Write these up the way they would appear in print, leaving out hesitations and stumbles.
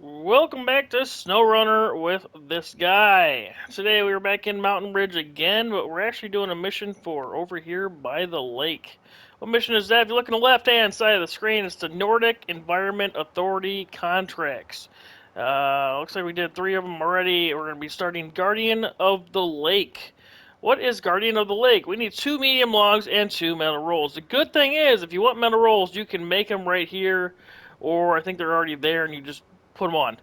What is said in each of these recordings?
Welcome back to SnowRunner with this guy. Today we are back in Mountain Ridge again, but we're actually doing a mission for over here by the lake. What mission is that? If you look on the left-hand side of the screen, it's the Nordic Environment Authority contracts. Looks like we did 3 of them already. We're going to be starting Guardian of the Lake. What is Guardian of the Lake? We need 2 medium logs and 2 metal rolls. The good thing is, if you want metal rolls, you can make them right here, or I think they're already there and you just put them on.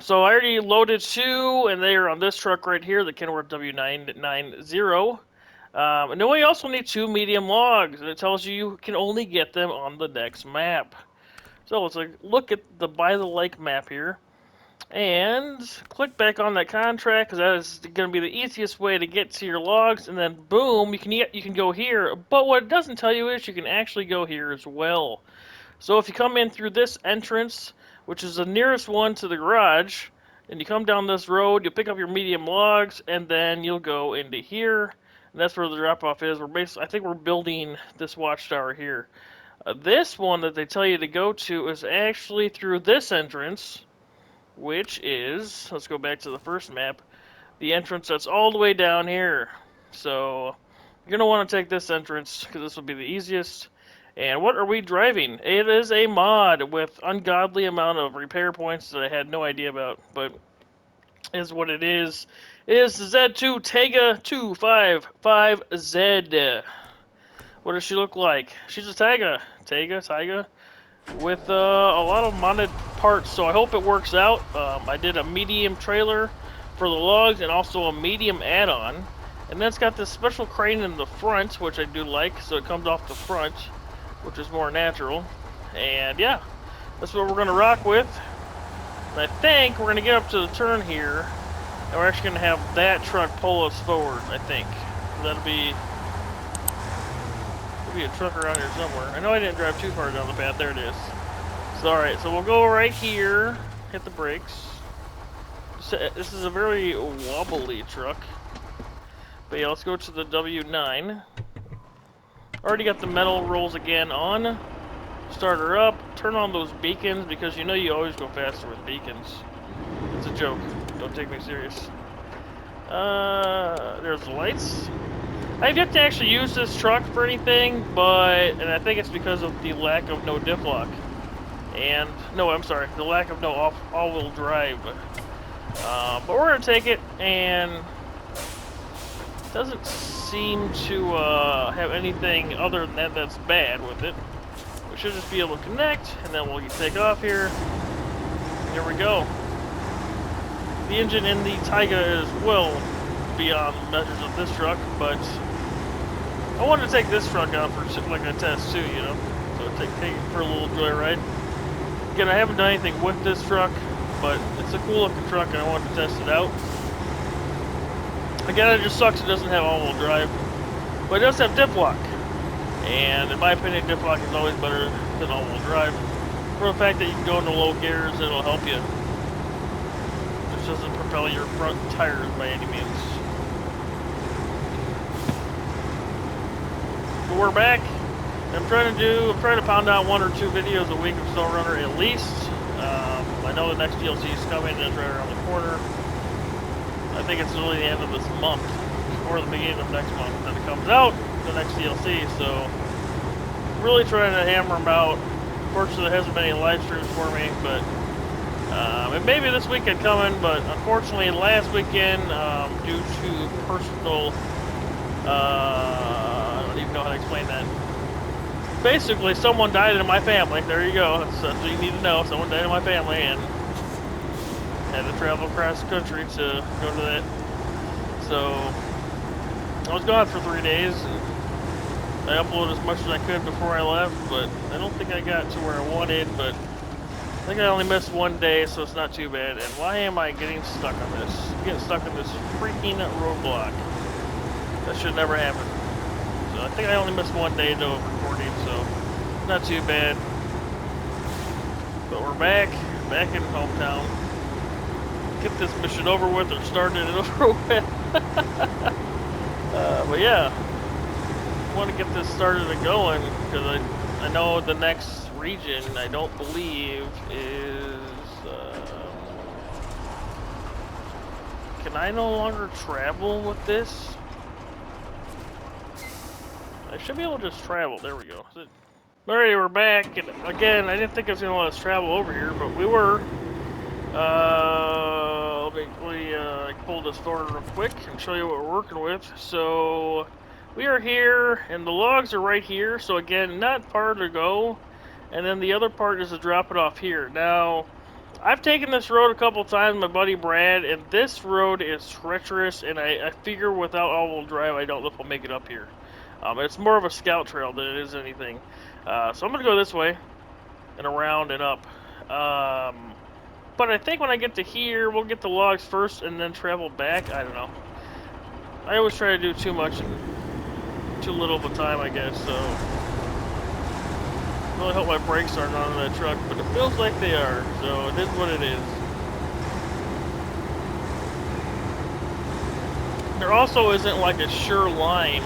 So I already loaded 2, and they are on this truck right here, the Kenworth W990. And then we also need 2 medium logs, and it tells you can only get them on the next map. So let's look at the by the lake map here, and click back on that contract because that is going to be the easiest way to get to your logs. And then boom, you can go here. But what it doesn't tell you is you can actually go here as well. So if you come in through this entrance, which is the nearest one to the garage, and you come down this road, you'll pick up your medium logs, and then you'll go into here, and that's where the drop-off is. I think we're building this watchtower here. This one that they tell you to go to is actually through this entrance, which is, let's go back to the first map, the entrance that's all the way down here. So you're going to want to take this entrance because this will be the easiest. And what are we driving? It is a mod with ungodly amount of repair points that I had no idea about, but is what it is. It is the Z2 Taiga 255Z. What does she look like? She's a Taiga, with a lot of modded parts, so I hope it works out. I did a medium trailer for the logs and also a medium add-on. And then it's got this special crane in the front, which I do like, so it comes off the front, which is more natural. And yeah, that's what we're going to rock with. And I think we're going to get up to the turn here, and we're actually going to have that truck pull us forward, I think. That'll be a truck around here somewhere. I know I didn't drive too far down the path. There it is. So alright, so we'll go right here, hit the brakes. This is a very wobbly truck. But yeah, let's go to the W9. Already got the metal rolls again on. Start her up. Turn on those beacons because you know you always go faster with beacons. It's a joke. Don't take me serious. There's the lights. I've yet to actually use this truck for anything, and I think it's because of the lack of no diff lock. And, no, I'm sorry, the lack of no all-wheel drive. But we're going to take it, and it doesn't seem to have anything other than that that's bad with it. We should just be able to connect, and then we'll take off here. Here we go. The engine in the Taiga is well beyond the measures of this truck, but I wanted to take this truck out for like a test too, you know. So take it for a little joyride. Again, I haven't done anything with this truck, but it's a cool looking truck and I wanted to test it out. Again, it just sucks it doesn't have all-wheel drive, but it does have diff lock. And in my opinion, diff lock is always better than all-wheel drive. For the fact that you can go into low gears, it'll help you. This doesn't propel your front tires by any means. But we're back. I'm trying to pound out 1 or 2 videos a week of SnowRunner at least. I know the next DLC is coming and it's right around the corner. I think it's really the end of this month, or the beginning of next month that it comes out, the next DLC, so really trying to hammer them out. Unfortunately, there hasn't been any live streams for me, but and maybe this weekend coming, but unfortunately last weekend, due to personal, I don't even know how to explain that. Basically, someone died in my family. There you go. That's what you need to know. Someone died in my family, and had to travel across the country to go to that. So I was gone for 3 days, and I uploaded as much as I could before I left, but I don't think I got to where I wanted. But I think I only missed 1 day, so it's not too bad. And why am I getting stuck on this? I'm getting stuck on this freaking roadblock. That should never happen. So I think I only missed 1 day of recording, so not too bad. But we're back in hometown. Get this mission over with, or started it over with. But yeah, I want to get this started and going because I know the next region I don't believe is Can I no longer travel with this? I should be able to just travel. There we go. Alright, we're back. And again, I didn't think I was going to let us travel over here, but we were. Let me pull this forward real quick and show you what we're working with. So, we are here, and the logs are right here. So again, not far to go. And then the other part is to drop it off here. Now, I've taken this road a couple times, my buddy Brad, and this road is treacherous, and I figure without all-wheel drive, I don't know if I'll make it up here. It's more of a scout trail than it is anything. So I'm going to go this way, and around and up. But I think when I get to here, we'll get the logs first, and then travel back. I don't know. I always try to do too much in too little of a time, I guess, so... I really hope my brakes aren't on that truck, but it feels like they are, so it is what it is. There also isn't like a sure line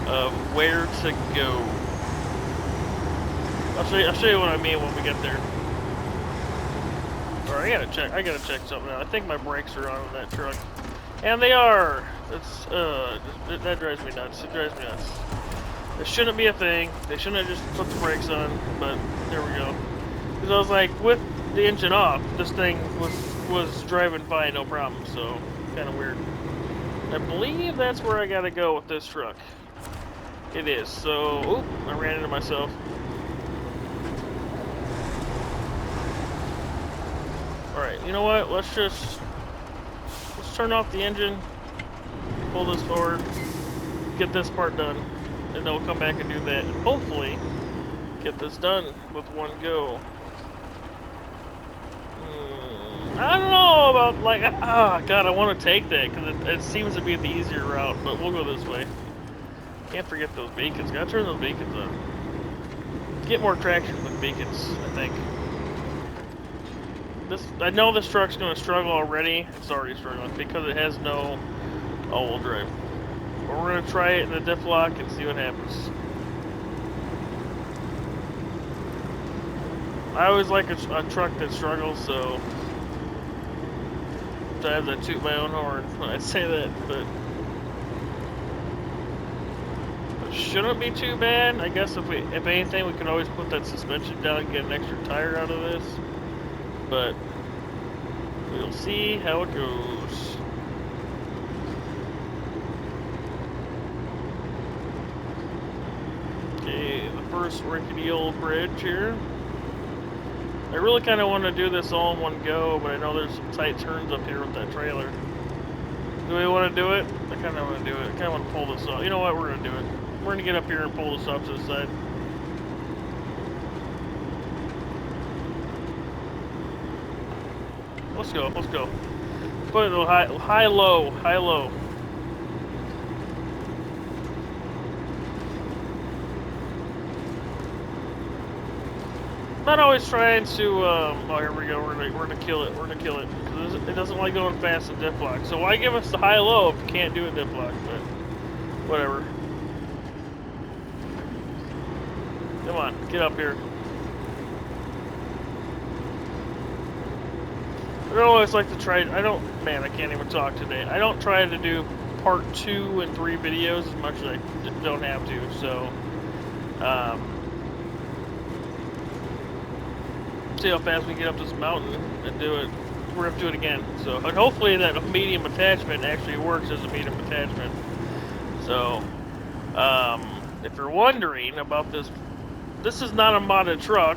of where to go. I'll show you what I mean when we get there. Alright, I gotta check something out. I think my brakes are on that truck. And they are! That drives me nuts. It drives me nuts. This shouldn't be a thing. They shouldn't have just put the brakes on, but there we go. Because I was like, with the engine off, this thing was driving fine, no problem, so kind of weird. I believe that's where I gotta go with this truck. It is, so... Oop, I ran into myself. Alright, you know what? Let's turn off the engine, pull this forward, get this part done. And then we'll come back and do that, and hopefully get this done with one go. I don't know about, like, God, I want to take that, because it seems to be the easier route, but we'll go this way. Can't forget those beacons. Gotta turn those beacons on. Get more traction with beacons, I think. I know this truck's going to struggle already. It's already struggling, because it has no all-wheel drive. But we're going to try it in the diff lock and see what happens. I always like a truck that struggles, so sometimes I toot my own horn when I say that, but it shouldn't be too bad. I guess if anything, we can always put that suspension down and get an extra tire out of this, but we'll see how it goes. Okay, the first rickety old bridge here. I really kind of want to do this all in one go, but I know there's some tight turns up here with that trailer. Do we want to do it? I kind of want to do it. I kind of want to pull this off. You know what? We're going to do it. We're going to get up here and pull this off to the side. Let's go. Let's go. Put it a little high, low, high, low. Not always trying to, oh, here we go, we're gonna kill it, because it doesn't like going fast in diff lock. So why give us the high-low if you can't do it diff lock, but whatever. Come on, get up here. I don't always like to try, man, I can't even talk today. I don't try to do part 2 and 3 videos as much as I don't have to, so, see how fast we get up this mountain and do it. We're going to do it again. So, and hopefully that medium attachment actually works as a medium attachment. So, if you're wondering about this, this is not a modded truck.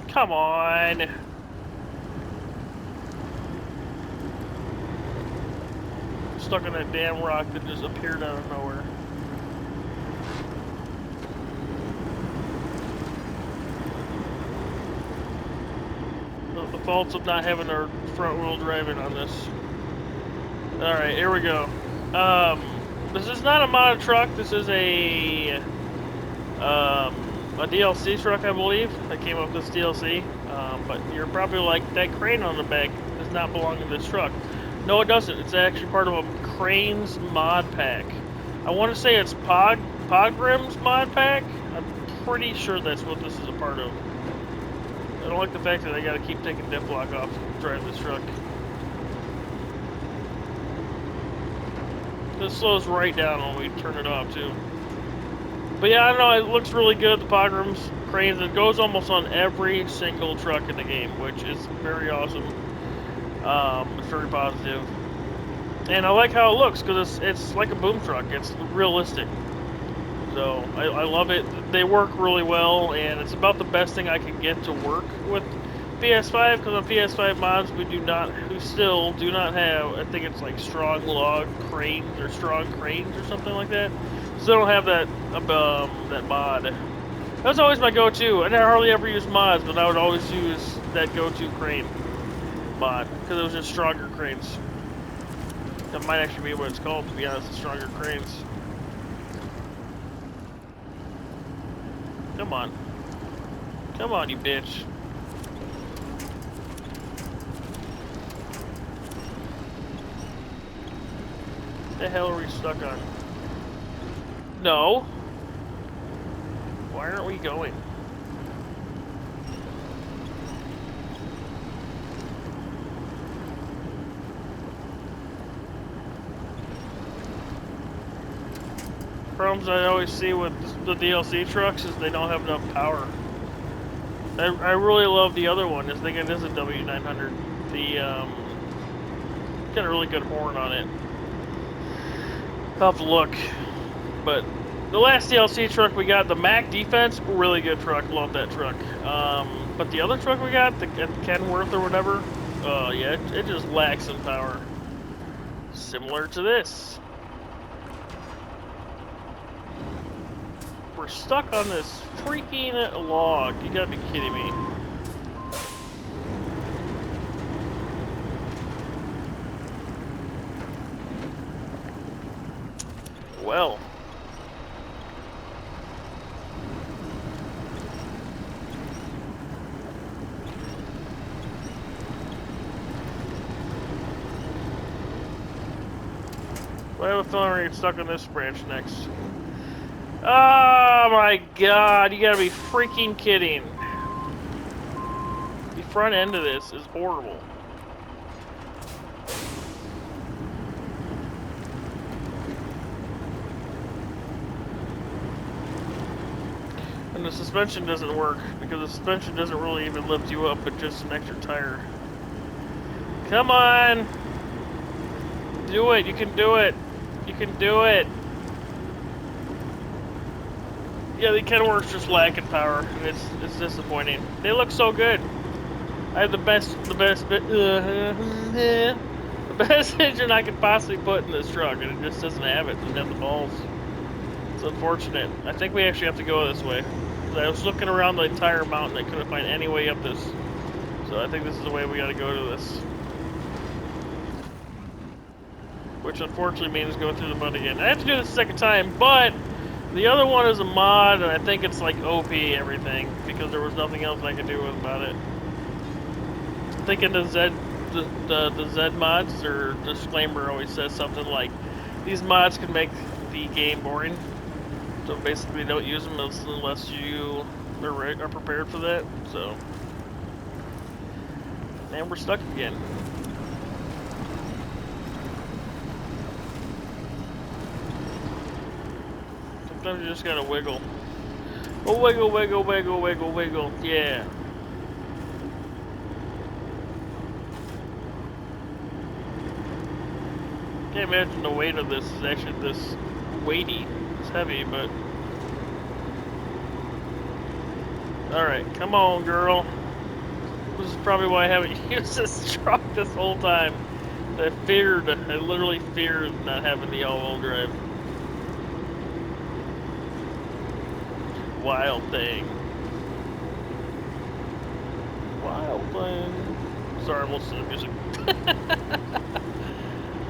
Come on. Stuck on that damn rock that just appeared out of nowhere. The faults of not having our front wheel driving on this. Alright, here we go. This is not a modded truck. This is a DLC truck, I believe, that came up with this DLC. But you're probably like, that crane on the back does not belong to this truck. No, it doesn't. It's actually part of a Cranes mod pack. I want to say it's Pogrim's mod pack. I'm pretty sure that's what this is a part of. I don't like the fact that I gotta keep taking diff lock off to drive this truck. This slows right down when we turn it off too. But yeah, I don't know, it looks really good, the pogroms, cranes. It goes almost on every single truck in the game, which is very awesome. It's very positive. And I like how it looks, because it's like a boom truck. It's realistic. So, I love it. They work really well, and it's about the best thing I can get to work with PS5, because on PS5 mods, we still do not have, I think it's like strong log cranes, or strong cranes, or something like that. So I don't have that mod. That's always my go-to. I hardly ever use mods, but I would always use that go-to crane mod, because it was just stronger cranes. That might actually be what it's called, to be honest, the stronger cranes. Come on. Come on, you bitch. What the hell are we stuck on? No. Why aren't we going? Problems I always see with the DLC trucks is they don't have enough power. I really love the other one. I think it is a W900. Got a really good horn on it. I'll have to look. But the last DLC truck we got, the Mac Defense, really good truck. Love that truck. But the other truck we got, the Kenworth or whatever, yeah, it just lacks in power. Similar to this. We're stuck on this freaking log. You gotta be kidding me. Well. I have a feeling we're gonna get stuck on this branch next. Oh my god, you gotta be freaking kidding. The front end of this is horrible. And the suspension doesn't work, because the suspension doesn't really even lift you up, but just an extra tire. Come on! Do it, you can do it! You can do it! Yeah, the Kenworth's just lacking power, and it's disappointing. They look so good. I have the best engine I could possibly put in this truck, and it just doesn't have it. It doesn't have the balls. It's unfortunate. I think we actually have to go this way. I was looking around the entire mountain, I couldn't find any way up this. So I think this is the way we gotta go to this. Which unfortunately means going through the mud again. I have to do this a second time, but the other one is a mod, and I think it's like OP everything, because there was nothing else I could do about it. I'm thinking the Z mods, or disclaimer always says something like, these mods can make the game boring. So basically don't use them unless you are prepared for that, so. And we're stuck again. Sometimes you just gotta wiggle. Oh, wiggle, wiggle, wiggle, wiggle, wiggle. Yeah. Can't imagine the weight of this is actually this weighty. It's heavy, but. Alright, come on, girl. This is probably why I haven't used this truck this whole time. I literally feared not having the all-wheel drive. Wild thing. Wild thing. Sorry, I'm listening to music.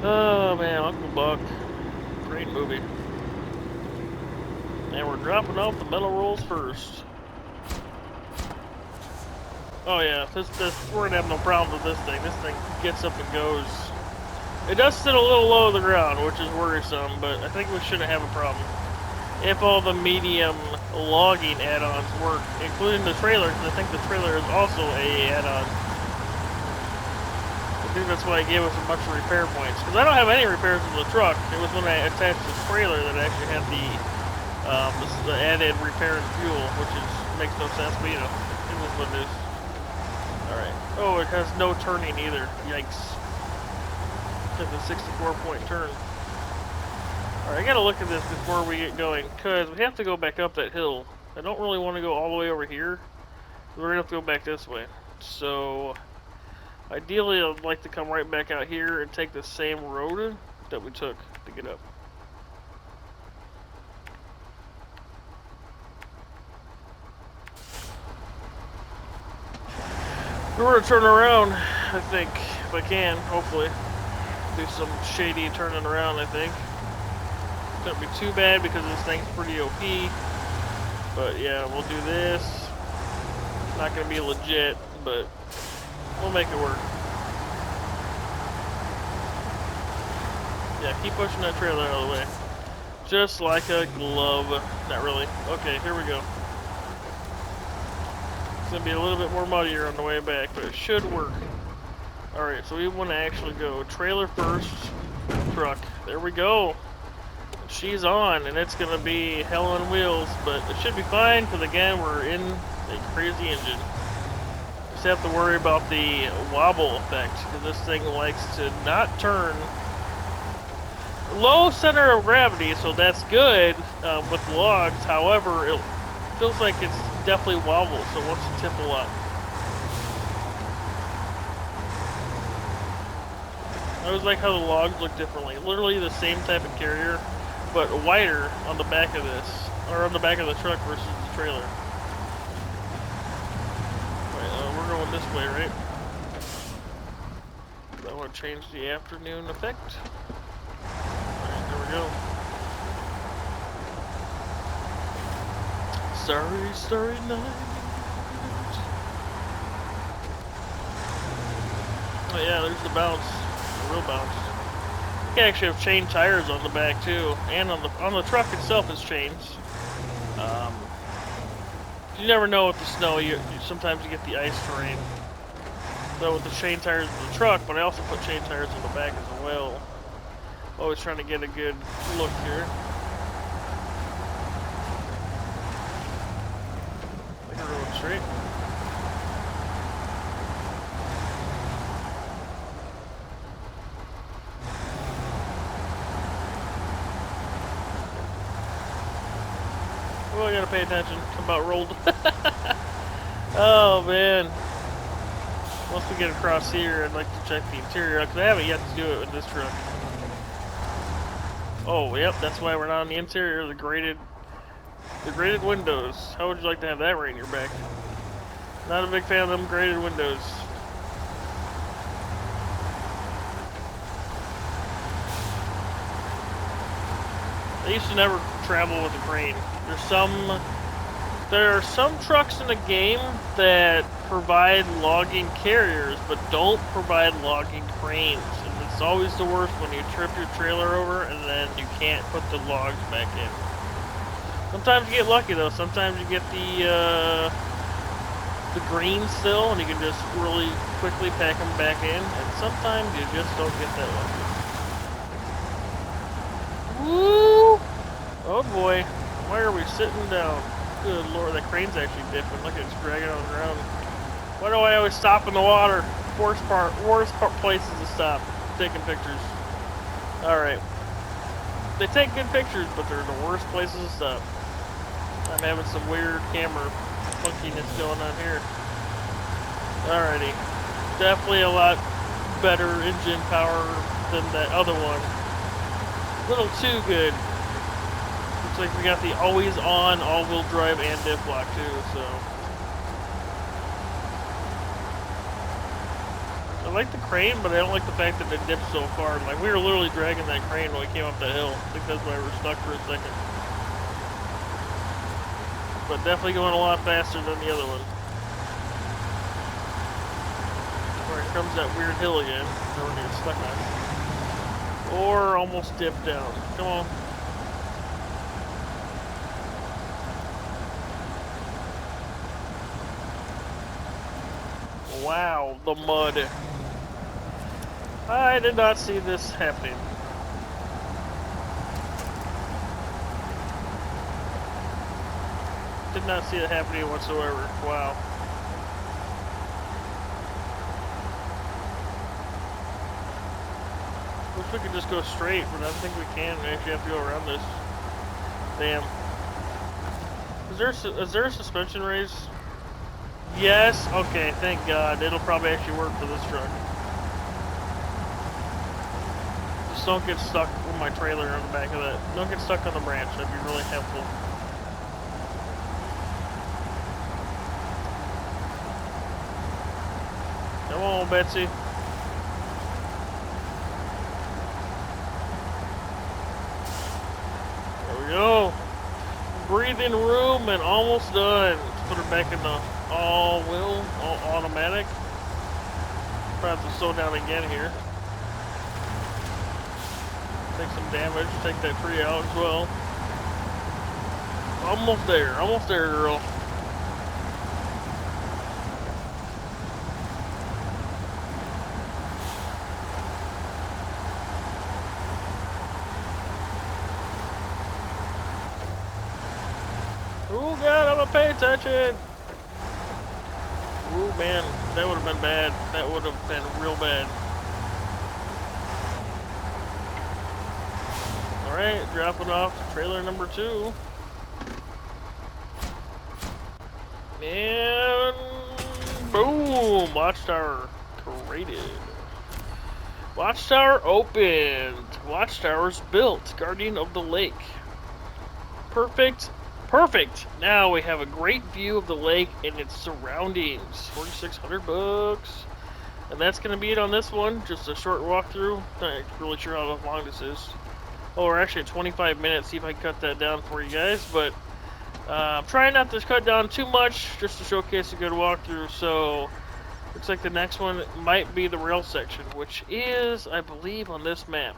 Oh man, Uncle Buck. Great movie. And we're dropping off the metal rolls first. Oh yeah, we're gonna have no problem with this thing. This thing gets up and goes. It does sit a little low to the ground, which is worrisome, but I think we shouldn't have a problem. If all the medium logging add-ons work, including the trailer, because I think the trailer is also a add-on. I think that's why I gave us a bunch of repair points, because I don't have any repairs in the truck. It was when I attached the trailer that I actually had the added repair and fuel, which makes no sense, but you know, it is what it is. Alright. Oh, it has no turning either. Yikes. It's a 64-point turn. Alright, I gotta look at this before we get going, because we have to go back up that hill. I don't really want to go all the way over here. We're gonna have to go back this way. So, ideally, I'd like to come right back out here and take the same road that we took to get up. We're gonna turn around, I think, if I can, hopefully. Do some shady turning around, I think. Shouldn't be too bad because this thing's pretty OP. But yeah, we'll do this. Not gonna be legit, but we'll make it work. Yeah, keep pushing that trailer out of the way. Just like a glove. Not really. Okay, here we go. It's gonna be a little bit more muddier on the way back, but it should work. Alright, so we want to actually go trailer first, truck. There we go. She's on, and it's gonna be hell on wheels, but it should be fine, because again, we're in a crazy engine. Just have to worry about the wobble effect, because this thing likes to not turn. Low center of gravity, so that's good with the logs. However, it feels like it's definitely wobbles, so it wants to tip a lot. I always like how the logs look differently. Literally the same type of carrier, but wider on the back of this, or on the back of the truck versus the trailer. Right, we're going this way, right? I want to change the afternoon effect. Alright, there we go. Starry night. Oh yeah, there's the bounce. The real bounce. You can actually have chain tires on the back too, and on the truck itself is chains. You never know with the snow. Sometimes you get the ice terrain. So with the chain tires in the truck, but I also put chain tires on the back as well. Always trying to get a good look here. I think we're going straight. Oh, I gotta pay attention. I'm about rolled. Oh man. Once we get across here, I'd like to check the interior, because I haven't yet to do it with this truck. Oh, yep, that's why we're not on the interior. The graded windows. How would you like to have that right in your back? Not a big fan of them graded windows. I used to never travel with a crane. There are some trucks in the game that provide logging carriers, but don't provide logging cranes. And it's always the worst when you trip your trailer over and then you can't put the logs back in. Sometimes you get lucky though. Sometimes you get the green still, and you can just really quickly pack them back in. And sometimes you just don't get that lucky. Woo! Oh boy, why are we sitting down? Good lord, that crane's actually dipping. Look at it's dragging on the ground. Why do I always stop in the water? Worst places to stop. Taking pictures. Alright. They take good pictures, but they're the worst places to stop. I'm having some weird camera funkiness going on here. Alrighty. Definitely a lot better engine power than that other one. A little too good. Looks like we got the always on all-wheel drive and diff lock too, so. I like the crane, but I don't like the fact that it dips so far. Like, we were literally dragging that crane when we came up the hill. I think that's why we were stuck for a second. But definitely going a lot faster than the other one. Where it comes that weird hill again. That we're getting stuck on. Or almost dip down. Come on. Wow, the mud. I did not see this happening. Did not see it happening whatsoever. Wow. Wish we could just go straight, but I don't think we can. We actually have to go around this. Damn. Is there a suspension raise? Yes? Okay, thank God. It'll probably actually work for this truck. Just don't get stuck with my trailer on the back of that. Don't get stuck on the branch. That'd be really helpful. Come on, Betsy. There we go. Breathing room and almost done. Let's put her back in the all-wheel, all-automatic. Probably have to slow down again here. Take some damage. Take that tree out as well. Almost there, girl. Oh God, I'm gonna pay attention. Oh man, that would have been bad. That would have been real bad. Alright, dropping off trailer number 2. And boom! Watchtower created. Watchtower opened. Watchtower's built. Guardian of the lake. Perfect. Perfect! Now we have a great view of the lake and its surroundings. 4,600 bucks. And that's going to be it on this one. Just a short walkthrough. Not really sure how long this is. Oh, we're actually at 25 minutes. See if I can cut that down for you guys. But I'm trying not to cut down too much just to showcase a good walkthrough. So looks like the next one might be the rail section, which is, I believe, on this map.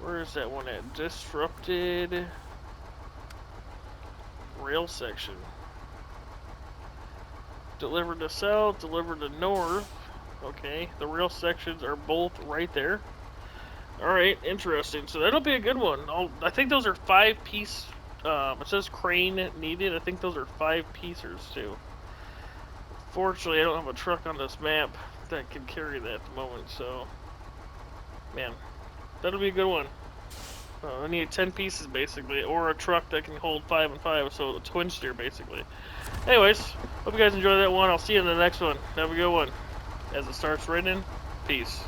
Where is that one at? Disrupted rail section. Delivered to south, delivered to north. Okay, the rail sections are both right there. Alright, interesting. So that'll be a good one. I think those are 5-piece. It says crane needed. I think those are 5-piecers too. Fortunately, I don't have a truck on this map that can carry that at the moment, so man, that'll be a good one. I need 10 pieces basically, or a truck that can hold 5 and 5, so a twin steer basically. Anyways, hope you guys enjoyed that one. I'll see you in the next one. Have a good one. As it starts raining, peace.